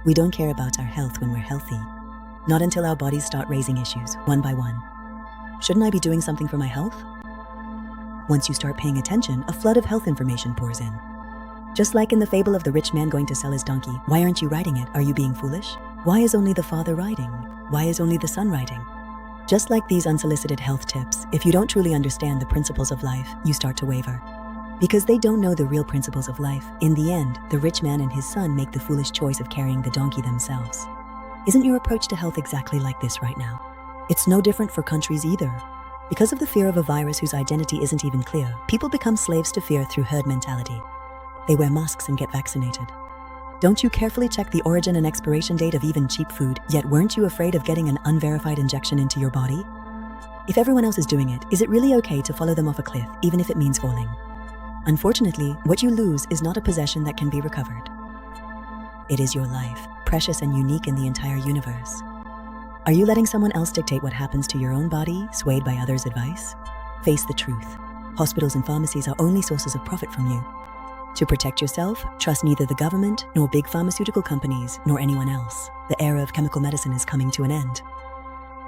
We don't care about our health when we're healthy. Not until our bodies start raising issues, one by one. Shouldn't I be doing something for my health? Once you start paying attention, a flood of health information pours in. Just like in the fable of the rich man going to sell his donkey, why aren't you riding it? Are you being foolish? Why is only the father riding? Why is only the son riding? Just like these unsolicited health tips, if you don't truly understand the principles of life, you start to waver. Because they don't know the real principles of life, in the end, the rich man and his son make the foolish choice of carrying the donkey themselves. Isn't your approach to health exactly like this right now? It's no different for countries either. Because of the fear of a virus whose identity isn't even clear, people become slaves to fear through herd mentality. They wear masks and get vaccinated. Don't you carefully check the origin and expiration date of even cheap food, yet weren't you afraid of getting an unverified injection into your body? If everyone else is doing it, is it really okay to follow them off a cliff, even if it means falling? Unfortunately, what you lose is not a possession that can be recovered. It is your life, precious and unique in the entire universe. Are you letting someone else dictate what happens to your own body, swayed by others' advice? Face the truth. Hospitals and pharmacies are only sources of profit from you. To protect yourself, trust neither the government, nor big pharmaceutical companies, nor anyone else. The era of chemical medicine is coming to an end.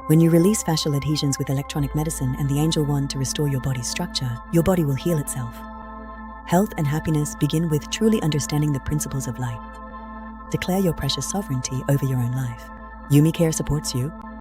When you release fascial adhesions with electronic medicine and the angel wand to restore your body's structure, your body will heal itself. Health and happiness begin with truly understanding the principles of life. Declare your precious sovereignty over your own life. Youme Care supports you.